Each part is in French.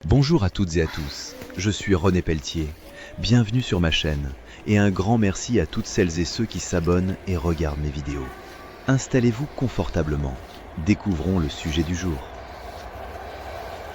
Bonjour à toutes et à tous, je suis René Pelletier. Bienvenue sur ma chaîne et un grand merci à toutes celles et ceux qui s'abonnent et regardent mes vidéos. Installez-vous confortablement, découvrons le sujet du jour.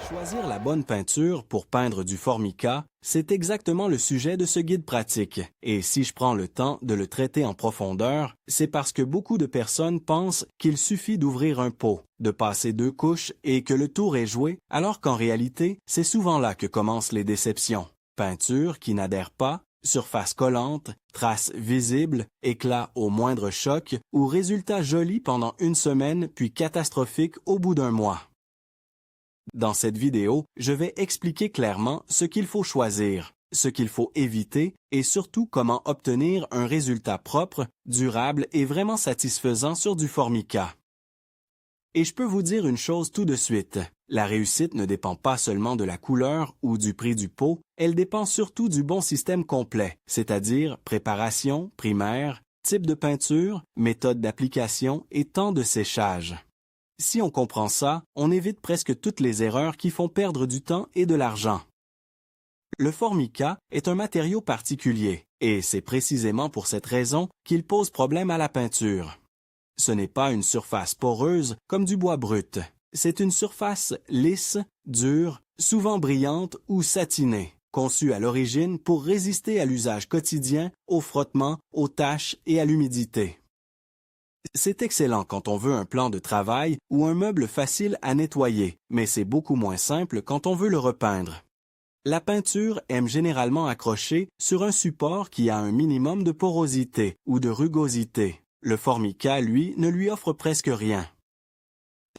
Choisir la bonne peinture pour peindre du formica, c'est exactement le sujet de ce guide pratique. Et si je prends le temps de le traiter en profondeur, c'est parce que beaucoup de personnes pensent qu'il suffit d'ouvrir un pot, de passer 2 couches et que le tour est joué, alors qu'en réalité, c'est souvent là que commencent les déceptions. Peinture qui n'adhère pas, surface collante, traces visibles, éclats au moindre choc ou résultats jolis pendant 1 semaine puis catastrophiques au bout d'1 mois. Dans cette vidéo, je vais expliquer clairement ce qu'il faut choisir, ce qu'il faut éviter et surtout comment obtenir un résultat propre, durable et vraiment satisfaisant sur du formica. Et je peux vous dire une chose tout de suite, la réussite ne dépend pas seulement de la couleur ou du prix du pot, elle dépend surtout du bon système complet, c'est-à-dire préparation, primaire, type de peinture, méthode d'application et temps de séchage. Si on comprend ça, on évite presque toutes les erreurs qui font perdre du temps et de l'argent. Le formica est un matériau particulier, et c'est précisément pour cette raison qu'il pose problème à la peinture. Ce n'est pas une surface poreuse comme du bois brut. C'est une surface lisse, dure, souvent brillante ou satinée, conçue à l'origine pour résister à l'usage quotidien, au frottement, aux taches et à l'humidité. C'est excellent quand on veut un plan de travail ou un meuble facile à nettoyer, mais c'est beaucoup moins simple quand on veut le repeindre. La peinture aime généralement accrocher sur un support qui a un minimum de porosité ou de rugosité. Le formica, lui, ne lui offre presque rien.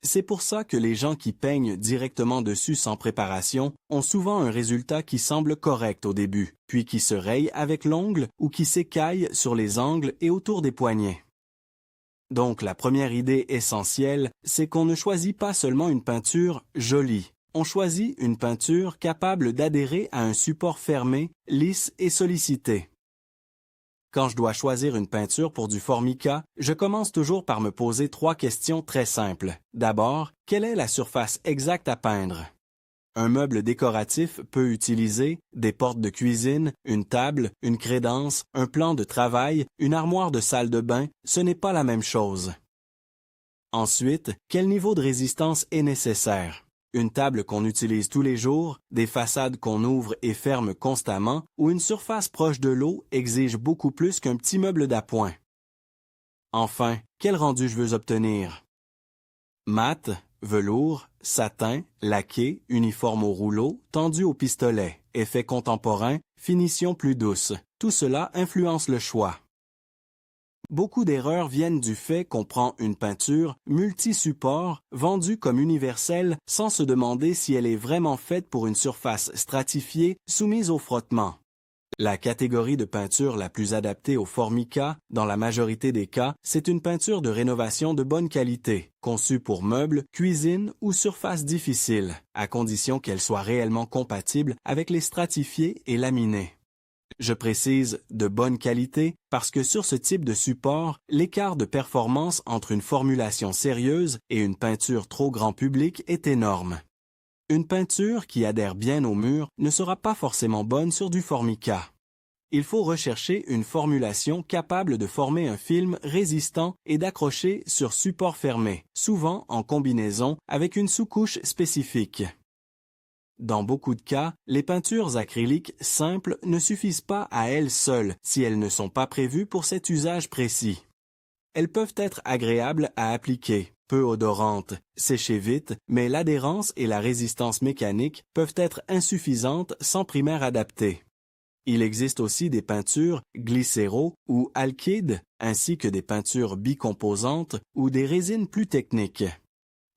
C'est pour ça que les gens qui peignent directement dessus sans préparation ont souvent un résultat qui semble correct au début, puis qui se raye avec l'ongle ou qui s'écaille sur les angles et autour des poignets. Donc la première idée essentielle, c'est qu'on ne choisit pas seulement une peinture jolie, on choisit une peinture capable d'adhérer à un support fermé, lisse et sollicité. Quand je dois choisir une peinture pour du formica, je commence toujours par me poser 3 questions très simples. D'abord, quelle est la surface exacte à peindre? Un meuble décoratif peut utiliser des portes de cuisine, une table, une crédence, un plan de travail, une armoire de salle de bain, ce n'est pas la même chose. Ensuite, quel niveau de résistance est nécessaire? Une table qu'on utilise tous les jours, des façades qu'on ouvre et ferme constamment, ou une surface proche de l'eau exige beaucoup plus qu'un petit meuble d'appoint. Enfin, quel rendu je veux obtenir? Mat, velours, satin, laqué, uniforme au rouleau, tendu au pistolet, effet contemporain, finition plus douce. Tout cela influence le choix. Beaucoup d'erreurs viennent du fait qu'on prend une peinture multi-support vendue comme universelle sans se demander si elle est vraiment faite pour une surface stratifiée soumise au frottement. La catégorie de peinture la plus adaptée au formica, dans la majorité des cas, c'est une peinture de rénovation de bonne qualité, conçue pour meubles, cuisine ou surfaces difficiles, à condition qu'elle soit réellement compatible avec les stratifiés et laminés. Je précise de bonne qualité parce que sur ce type de support, l'écart de performance entre une formulation sérieuse et une peinture trop grand public est énorme. Une peinture qui adhère bien au mur ne sera pas forcément bonne sur du formica. Il faut rechercher une formulation capable de former un film résistant et d'accrocher sur support fermé, souvent en combinaison avec une sous-couche spécifique. Dans beaucoup de cas, les peintures acryliques simples ne suffisent pas à elles seules si elles ne sont pas prévues pour cet usage précis. Elles peuvent être agréables à appliquer, peu odorantes, sécher vite, mais l'adhérence et la résistance mécanique peuvent être insuffisantes sans primaire adapté. Il existe aussi des peintures glycéro ou alkydes, ainsi que des peintures bicomposantes ou des résines plus techniques.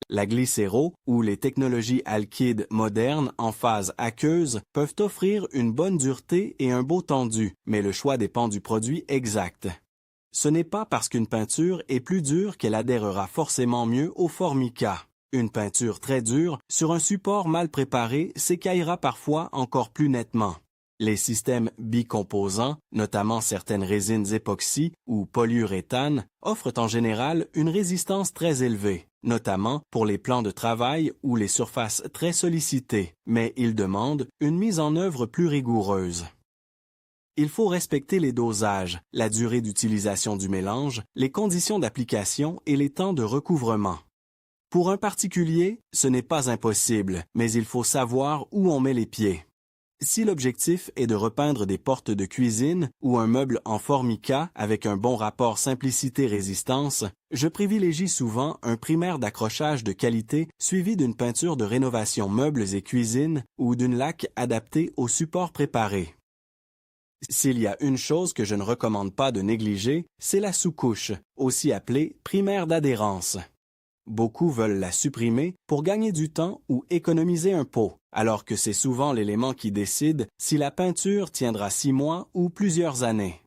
La glycéro ou les technologies alkydes modernes en phase aqueuse peuvent offrir une bonne dureté et un beau tendu, mais le choix dépend du produit exact. Ce n'est pas parce qu'une peinture est plus dure qu'elle adhérera forcément mieux au formica. Une peinture très dure sur un support mal préparé s'écaillera parfois encore plus nettement. Les systèmes bicomposants, notamment certaines résines époxy ou polyuréthane, offrent en général une résistance très élevée, notamment pour les plans de travail ou les surfaces très sollicitées, mais il demande une mise en œuvre plus rigoureuse. Il faut respecter les dosages, la durée d'utilisation du mélange, les conditions d'application et les temps de recouvrement. Pour un particulier, ce n'est pas impossible, mais il faut savoir où on met les pieds. Si l'objectif est de repeindre des portes de cuisine ou un meuble en formica avec un bon rapport simplicité-résistance, je privilégie souvent un primaire d'accrochage de qualité suivi d'une peinture de rénovation meubles et cuisine ou d'une laque adaptée au support préparé. S'il y a une chose que je ne recommande pas de négliger, c'est la sous-couche, aussi appelée primaire d'adhérence. Beaucoup veulent la supprimer pour gagner du temps ou économiser un pot, alors que c'est souvent l'élément qui décide si la peinture tiendra 6 mois ou plusieurs années.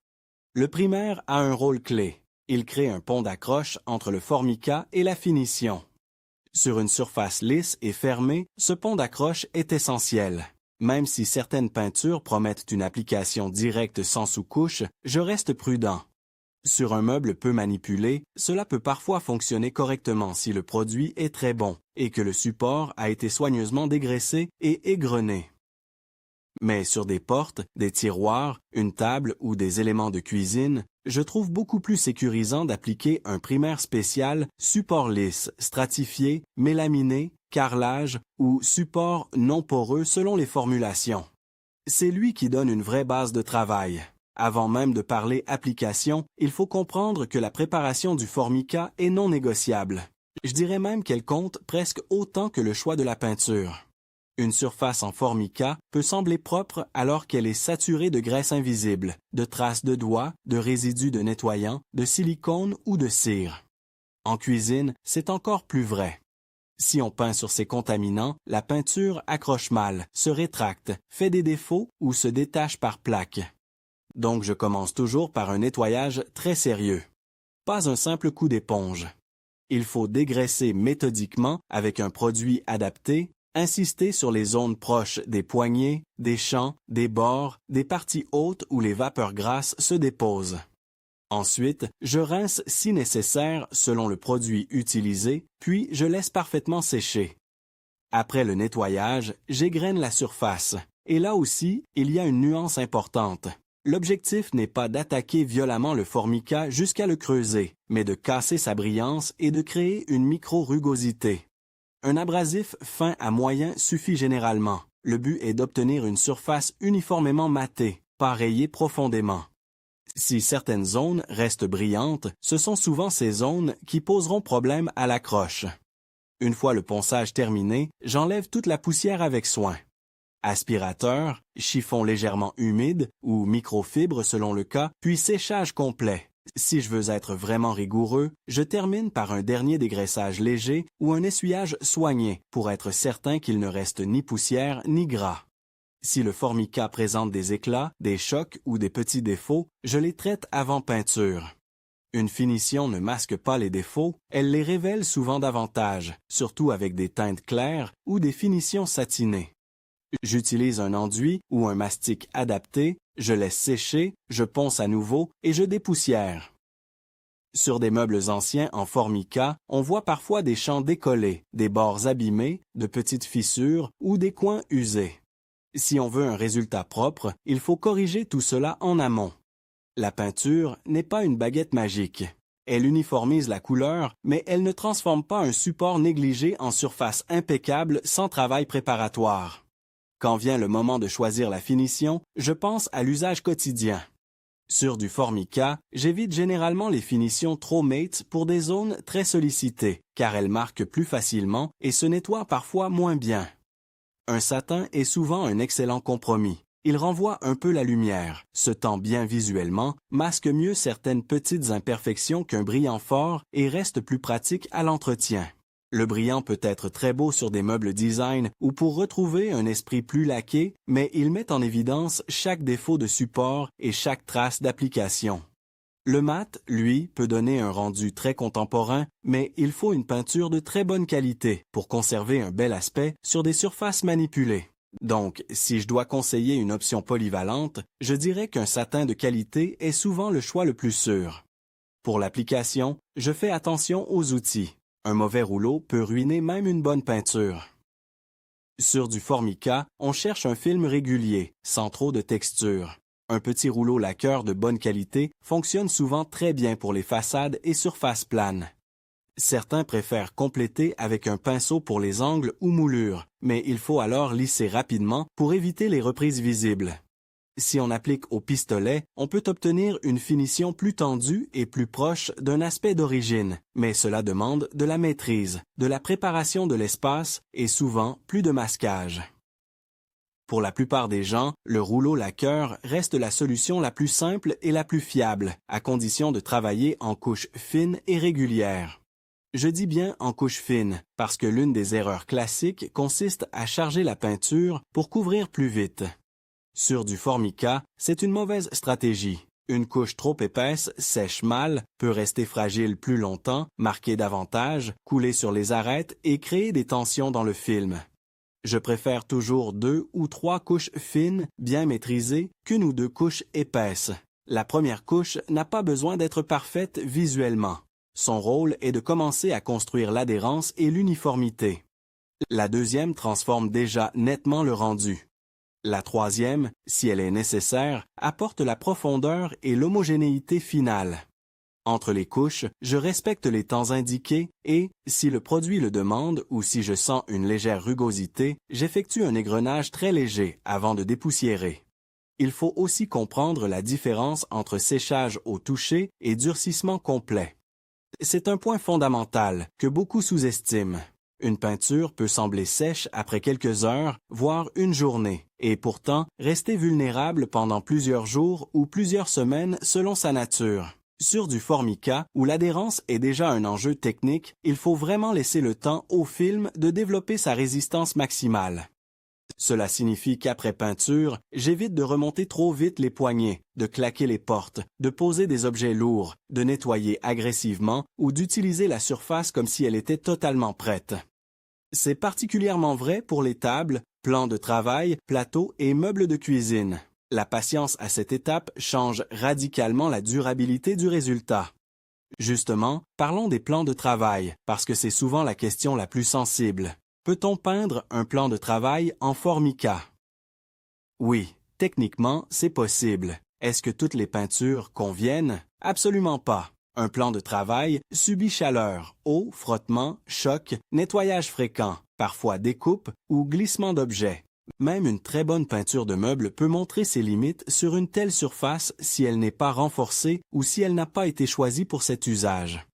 Le primaire a un rôle clé. Il crée un pont d'accroche entre le formica et la finition. Sur une surface lisse et fermée, ce pont d'accroche est essentiel. Même si certaines peintures promettent une application directe sans sous-couche, je reste prudent. Sur un meuble peu manipulé, cela peut parfois fonctionner correctement si le produit est très bon et que le support a été soigneusement dégraissé et égrené. Mais sur des portes, des tiroirs, une table ou des éléments de cuisine, je trouve beaucoup plus sécurisant d'appliquer un primaire spécial support lisse, stratifié, mélaminé, carrelage ou support non poreux selon les formulations. C'est lui qui donne une vraie base de travail. Avant même de parler application, il faut comprendre que la préparation du formica est non négociable. Je dirais même qu'elle compte presque autant que le choix de la peinture. Une surface en formica peut sembler propre alors qu'elle est saturée de graisse invisible, de traces de doigts, de résidus de nettoyant, de silicone ou de cire. En cuisine, c'est encore plus vrai. Si on peint sur ces contaminants, la peinture accroche mal, se rétracte, fait des défauts ou se détache par plaques. Donc je commence toujours par un nettoyage très sérieux. Pas un simple coup d'éponge. Il faut dégraisser méthodiquement avec un produit adapté, insister sur les zones proches des poignets, des champs, des bords, des parties hautes où les vapeurs grasses se déposent. Ensuite, je rince si nécessaire selon le produit utilisé, puis je laisse parfaitement sécher. Après le nettoyage, j'égrène la surface. Et là aussi, il y a une nuance importante. L'objectif n'est pas d'attaquer violemment le formica jusqu'à le creuser, mais de casser sa brillance et de créer une micro-rugosité. Un abrasif fin à moyen suffit généralement. Le but est d'obtenir une surface uniformément matée, pas rayée profondément. Si certaines zones restent brillantes, ce sont souvent ces zones qui poseront problème à l'accroche. Une fois le ponçage terminé, j'enlève toute la poussière avec soin. Aspirateur, chiffon légèrement humide ou microfibre selon le cas, puis séchage complet. Si je veux être vraiment rigoureux, je termine par un dernier dégraissage léger ou un essuyage soigné pour être certain qu'il ne reste ni poussière ni gras. Si le formica présente des éclats, des chocs ou des petits défauts, je les traite avant peinture. Une finition ne masque pas les défauts, elle les révèle souvent davantage, surtout avec des teintes claires ou des finitions satinées. J'utilise un enduit ou un mastic adapté, je laisse sécher, je ponce à nouveau et je dépoussière. Sur des meubles anciens en formica, on voit parfois des champs décollés, des bords abîmés, de petites fissures ou des coins usés. Si on veut un résultat propre, il faut corriger tout cela en amont. La peinture n'est pas une baguette magique. Elle uniformise la couleur, mais elle ne transforme pas un support négligé en surface impeccable sans travail préparatoire. Quand vient le moment de choisir la finition, je pense à l'usage quotidien. Sur du formica, j'évite généralement les finitions trop mates pour des zones très sollicitées, car elles marquent plus facilement et se nettoient parfois moins bien. Un satin est souvent un excellent compromis. Il renvoie un peu la lumière, se tend bien visuellement, masque mieux certaines petites imperfections qu'un brillant fort et reste plus pratique à l'entretien. Le brillant peut être très beau sur des meubles design ou pour retrouver un esprit plus laqué, mais il met en évidence chaque défaut de support et chaque trace d'application. Le mat, lui, peut donner un rendu très contemporain, mais il faut une peinture de très bonne qualité pour conserver un bel aspect sur des surfaces manipulées. Donc, si je dois conseiller une option polyvalente, je dirais qu'un satin de qualité est souvent le choix le plus sûr. Pour l'application, je fais attention aux outils. Un mauvais rouleau peut ruiner même une bonne peinture. Sur du Formica, on cherche un film régulier, sans trop de texture. Un petit rouleau lacqueur de bonne qualité fonctionne souvent très bien pour les façades et surfaces planes. Certains préfèrent compléter avec un pinceau pour les angles ou moulures, mais il faut alors lisser rapidement pour éviter les reprises visibles. Si on applique au pistolet, on peut obtenir une finition plus tendue et plus proche d'un aspect d'origine, mais cela demande de la maîtrise, de la préparation de l'espace et souvent plus de masquage. Pour la plupart des gens, le rouleau lacqueur reste la solution la plus simple et la plus fiable, à condition de travailler en couches fines et régulières. Je dis bien en couche fine, parce que l'une des erreurs classiques consiste à charger la peinture pour couvrir plus vite. Sur du Formica, c'est une mauvaise stratégie. Une couche trop épaisse sèche mal, peut rester fragile plus longtemps, marquer davantage, couler sur les arêtes et créer des tensions dans le film. Je préfère toujours 2 ou 3 couches fines, bien maîtrisées, qu'une ou 2 couches épaisses. La première couche n'a pas besoin d'être parfaite visuellement. Son rôle est de commencer à construire l'adhérence et l'uniformité. La deuxième transforme déjà nettement le rendu. La troisième, si elle est nécessaire, apporte la profondeur et l'homogénéité finale. Entre les couches, je respecte les temps indiqués et, si le produit le demande ou si je sens une légère rugosité, j'effectue un égrenage très léger avant de dépoussiérer. Il faut aussi comprendre la différence entre séchage au toucher et durcissement complet. C'est un point fondamental que beaucoup sous-estiment. Une peinture peut sembler sèche après quelques heures, voire une journée, et pourtant rester vulnérable pendant plusieurs jours ou plusieurs semaines selon sa nature. Sur du Formica, où l'adhérence est déjà un enjeu technique, il faut vraiment laisser le temps au film de développer sa résistance maximale. Cela signifie qu'après peinture, j'évite de remonter trop vite les poignées, de claquer les portes, de poser des objets lourds, de nettoyer agressivement ou d'utiliser la surface comme si elle était totalement prête. C'est particulièrement vrai pour les tables, plans de travail, plateaux et meubles de cuisine. La patience à cette étape change radicalement la durabilité du résultat. Justement, parlons des plans de travail, parce que c'est souvent la question la plus sensible. Peut-on peindre un plan de travail en Formica? Oui, techniquement, c'est possible. Est-ce que toutes les peintures conviennent? Absolument pas. Un plan de travail subit chaleur, eau, frottement, choc, nettoyage fréquent, parfois découpe ou glissement d'objets. Même une très bonne peinture de meubles peut montrer ses limites sur une telle surface si elle n'est pas renforcée ou si elle n'a pas été choisie pour cet usage.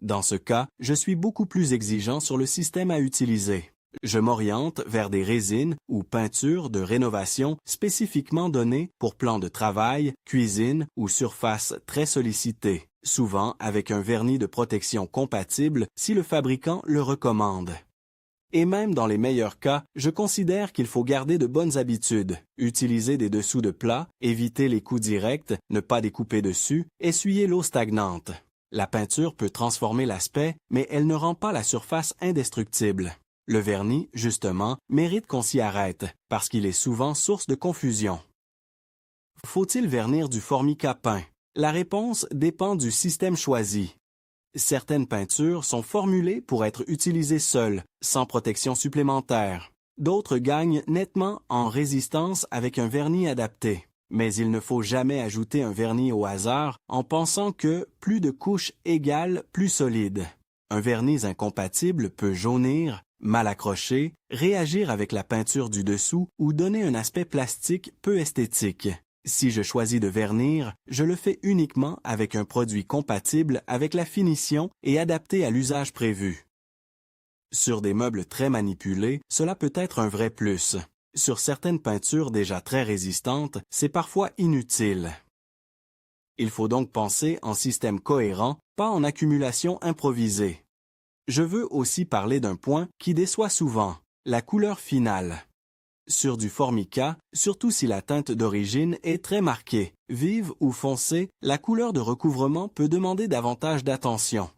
Dans ce cas, je suis beaucoup plus exigeant sur le système à utiliser. Je m'oriente vers des résines ou peintures de rénovation spécifiquement données pour plans de travail, cuisine ou surfaces très sollicitées, souvent avec un vernis de protection compatible si le fabricant le recommande. Et même dans les meilleurs cas, je considère qu'il faut garder de bonnes habitudes, utiliser des dessous de plat, éviter les coups directs, ne pas découper dessus, essuyer l'eau stagnante. La peinture peut transformer l'aspect, mais elle ne rend pas la surface indestructible. Le vernis, justement, mérite qu'on s'y arrête, parce qu'il est souvent source de confusion. Faut-il vernir du Formica peint? La réponse dépend du système choisi. Certaines peintures sont formulées pour être utilisées seules, sans protection supplémentaire. D'autres gagnent nettement en résistance avec un vernis adapté. Mais il ne faut jamais ajouter un vernis au hasard en pensant que plus de couches égale plus solide. Un vernis incompatible peut jaunir, mal accrocher, réagir avec la peinture du dessous ou donner un aspect plastique peu esthétique. Si je choisis de vernir, je le fais uniquement avec un produit compatible avec la finition et adapté à l'usage prévu. Sur des meubles très manipulés, cela peut être un vrai plus. Sur certaines peintures déjà très résistantes, c'est parfois inutile. Il faut donc penser en système cohérent, pas en accumulation improvisée. Je veux aussi parler d'un point qui déçoit souvent, la couleur finale. Sur du Formica, surtout si la teinte d'origine est très marquée, vive ou foncée, la couleur de recouvrement peut demander davantage d'attention.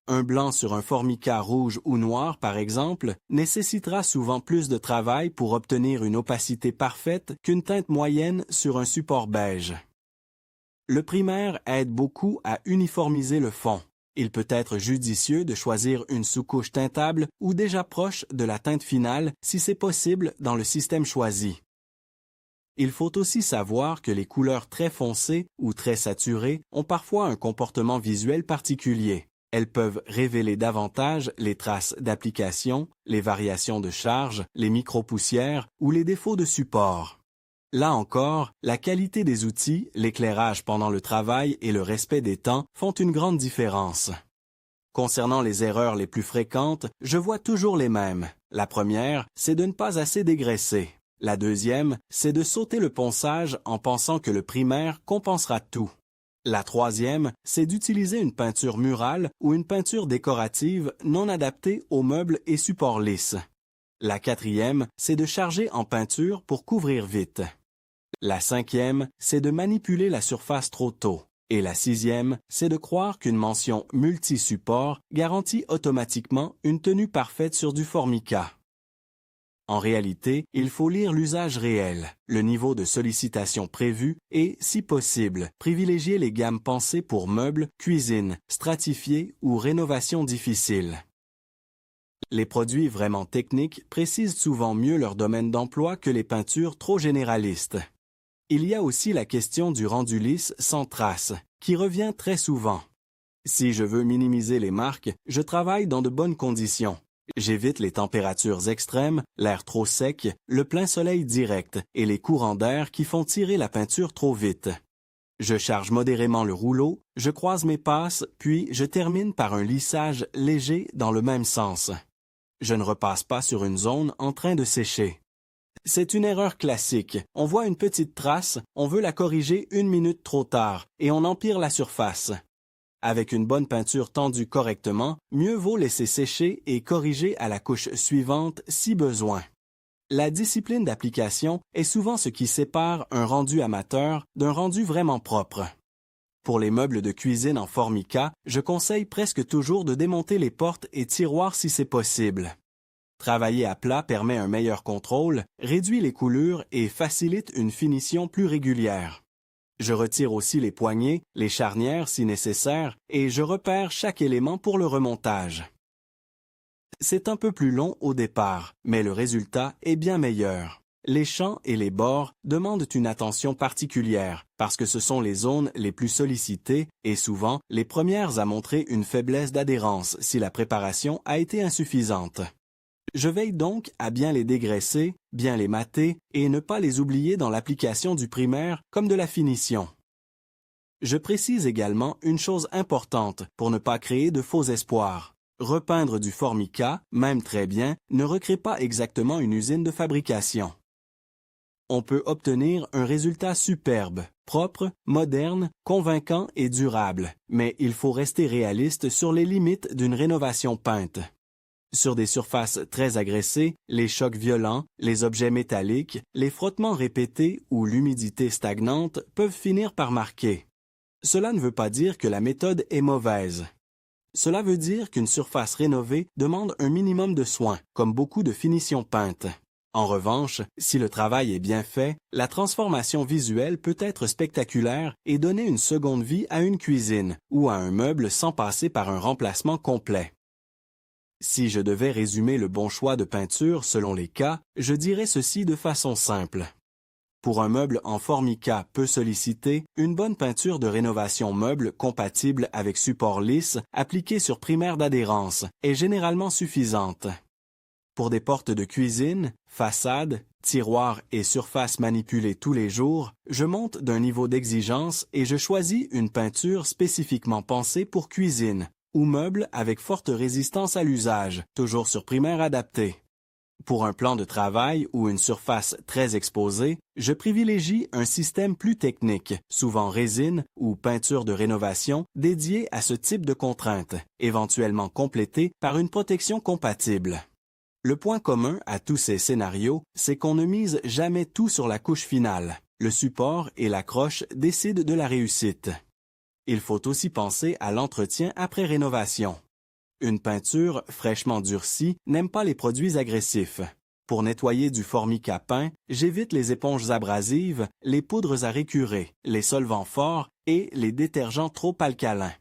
Un blanc sur un Formica rouge ou noir, par exemple, nécessitera souvent plus de travail pour obtenir une opacité parfaite qu'une teinte moyenne sur un support beige. Le primaire aide beaucoup à uniformiser le fond. Il peut être judicieux de choisir une sous-couche teintable ou déjà proche de la teinte finale si c'est possible dans le système choisi. Il faut aussi savoir que les couleurs très foncées ou très saturées ont parfois un comportement visuel particulier. Elles peuvent révéler davantage les traces d'application, les variations de charge, les micro-poussières ou les défauts de support. Là encore, la qualité des outils, l'éclairage pendant le travail et le respect des temps font une grande différence. Concernant les erreurs les plus fréquentes, je vois toujours les mêmes. La première, c'est de ne pas assez dégraisser. La deuxième, c'est de sauter le ponçage en pensant que le primaire compensera tout. La troisième, c'est d'utiliser une peinture murale ou une peinture décorative non adaptée aux meubles et supports lisses. La quatrième, c'est de charger en peinture pour couvrir vite. La cinquième, c'est de manipuler la surface trop tôt. Et la sixième, c'est de croire qu'une mention multi-support garantit automatiquement une tenue parfaite sur du formica. En réalité, il faut lire l'usage réel, le niveau de sollicitation prévu et, si possible, privilégier les gammes pensées pour meubles, cuisine, stratifiés ou rénovation difficile. Les produits vraiment techniques précisent souvent mieux leur domaine d'emploi que les peintures trop généralistes. Il y a aussi la question du rendu lisse sans trace, qui revient très souvent. Si je veux minimiser les marques, je travaille dans de bonnes conditions. J'évite les températures extrêmes, l'air trop sec, le plein soleil direct et les courants d'air qui font tirer la peinture trop vite. Je charge modérément le rouleau, je croise mes passes, puis je termine par un lissage léger dans le même sens. Je ne repasse pas sur une zone en train de sécher. C'est une erreur classique. On voit une petite trace, on veut la corriger 1 minute trop tard et on empire la surface. Avec une bonne peinture tendue correctement, mieux vaut laisser sécher et corriger à la couche suivante si besoin. La discipline d'application est souvent ce qui sépare un rendu amateur d'un rendu vraiment propre. Pour les meubles de cuisine en formica, je conseille presque toujours de démonter les portes et tiroirs si c'est possible. Travailler à plat permet un meilleur contrôle, réduit les coulures et facilite une finition plus régulière. Je retire aussi les poignées, les charnières si nécessaire, et je repère chaque élément pour le remontage. C'est un peu plus long au départ, mais le résultat est bien meilleur. Les champs et les bords demandent une attention particulière, parce que ce sont les zones les plus sollicitées et souvent les premières à montrer une faiblesse d'adhérence si la préparation a été insuffisante. Je veille donc à bien les dégraisser, bien les mater et ne pas les oublier dans l'application du primaire comme de la finition. Je précise également une chose importante pour ne pas créer de faux espoirs. Repeindre du formica, même très bien, ne recrée pas exactement une usine de fabrication. On peut obtenir un résultat superbe, propre, moderne, convaincant et durable, mais il faut rester réaliste sur les limites d'une rénovation peinte. Sur des surfaces très agressées, les chocs violents, les objets métalliques, les frottements répétés ou l'humidité stagnante peuvent finir par marquer. Cela ne veut pas dire que la méthode est mauvaise. Cela veut dire qu'une surface rénovée demande un minimum de soin, comme beaucoup de finitions peintes. En revanche, si le travail est bien fait, la transformation visuelle peut être spectaculaire et donner une seconde vie à une cuisine ou à un meuble sans passer par un remplacement complet. Si je devais résumer le bon choix de peinture selon les cas, je dirais ceci de façon simple. Pour un meuble en formica peu sollicité, une bonne peinture de rénovation meuble compatible avec support lisse appliquée sur primaire d'adhérence est généralement suffisante. Pour des portes de cuisine, façades, tiroirs et surfaces manipulées tous les jours, je monte d'un niveau d'exigence et je choisis une peinture spécifiquement pensée pour cuisine ou meubles avec forte résistance à l'usage, toujours sur primaire adapté. Pour un plan de travail ou une surface très exposée, je privilégie un système plus technique, souvent résine ou peinture de rénovation, dédié à ce type de contraintes, éventuellement complété par une protection compatible. Le point commun à tous ces scénarios, c'est qu'on ne mise jamais tout sur la couche finale. Le support et l'accroche décident de la réussite. Il faut aussi penser à l'entretien après rénovation. Une peinture fraîchement durcie n'aime pas les produits agressifs. Pour nettoyer du formica peint, j'évite les éponges abrasives, les poudres à récurer, les solvants forts et les détergents trop alcalins.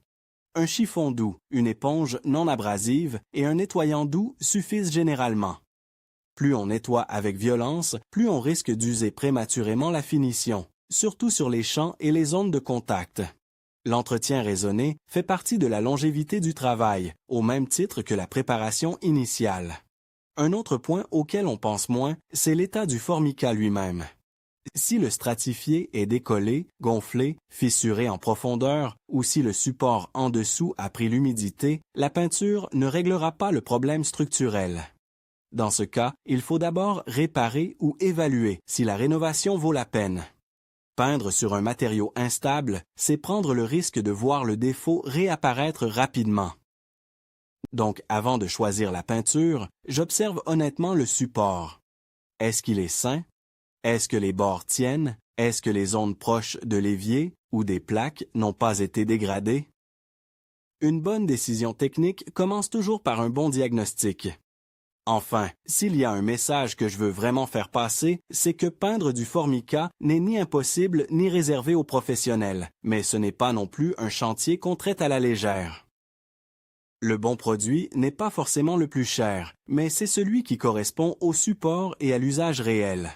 Un chiffon doux, une éponge non abrasive et un nettoyant doux suffisent généralement. Plus on nettoie avec violence, plus on risque d'user prématurément la finition, surtout sur les champs et les zones de contact. L'entretien raisonné fait partie de la longévité du travail, au même titre que la préparation initiale. Un autre point auquel on pense moins, c'est l'état du formica lui-même. Si le stratifié est décollé, gonflé, fissuré en profondeur, ou si le support en dessous a pris l'humidité, la peinture ne réglera pas le problème structurel. Dans ce cas, il faut d'abord réparer ou évaluer si la rénovation vaut la peine. Peindre sur un matériau instable, c'est prendre le risque de voir le défaut réapparaître rapidement. Donc, avant de choisir la peinture, j'observe honnêtement le support. Est-ce qu'il est sain? Est-ce que les bords tiennent? Est-ce que les zones proches de l'évier ou des plaques n'ont pas été dégradées? Une bonne décision technique commence toujours par un bon diagnostic. Enfin, s'il y a un message que je veux vraiment faire passer, c'est que peindre du formica n'est ni impossible ni réservé aux professionnels, mais ce n'est pas non plus un chantier qu'on traite à la légère. Le bon produit n'est pas forcément le plus cher, mais c'est celui qui correspond au support et à l'usage réel.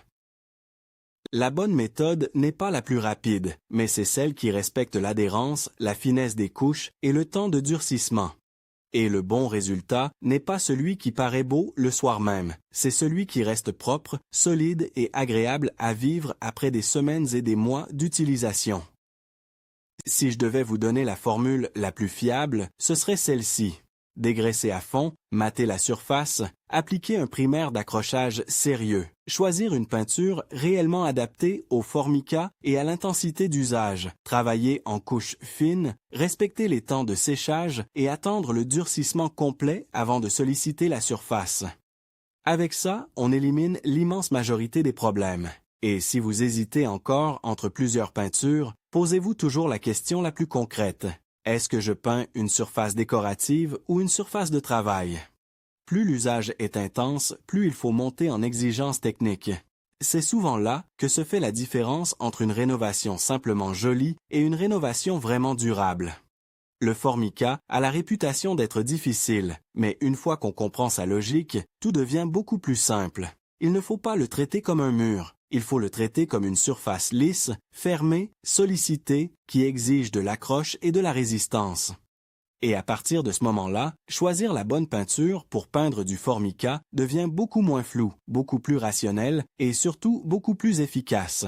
La bonne méthode n'est pas la plus rapide, mais c'est celle qui respecte l'adhérence, la finesse des couches et le temps de durcissement. Et le bon résultat n'est pas celui qui paraît beau le soir même, c'est celui qui reste propre, solide et agréable à vivre après des semaines et des mois d'utilisation. Si je devais vous donner la formule la plus fiable, ce serait celle-ci. Dégraisser à fond, mater la surface, appliquer un primaire d'accrochage sérieux, choisir une peinture réellement adaptée au formica et à l'intensité d'usage, travailler en couches fines, respecter les temps de séchage et attendre le durcissement complet avant de solliciter la surface. Avec ça, on élimine l'immense majorité des problèmes. Et si vous hésitez encore entre plusieurs peintures, posez-vous toujours la question la plus concrète. Est-ce que je peins une surface décorative ou une surface de travail? Plus l'usage est intense, plus il faut monter en exigence technique. C'est souvent là que se fait la différence entre une rénovation simplement jolie et une rénovation vraiment durable. Le formica a la réputation d'être difficile, mais une fois qu'on comprend sa logique, tout devient beaucoup plus simple. Il ne faut pas le traiter comme un mur. Il faut le traiter comme une surface lisse, fermée, sollicitée, qui exige de l'accroche et de la résistance. Et à partir de ce moment-là, choisir la bonne peinture pour peindre du formica devient beaucoup moins flou, beaucoup plus rationnel et surtout beaucoup plus efficace.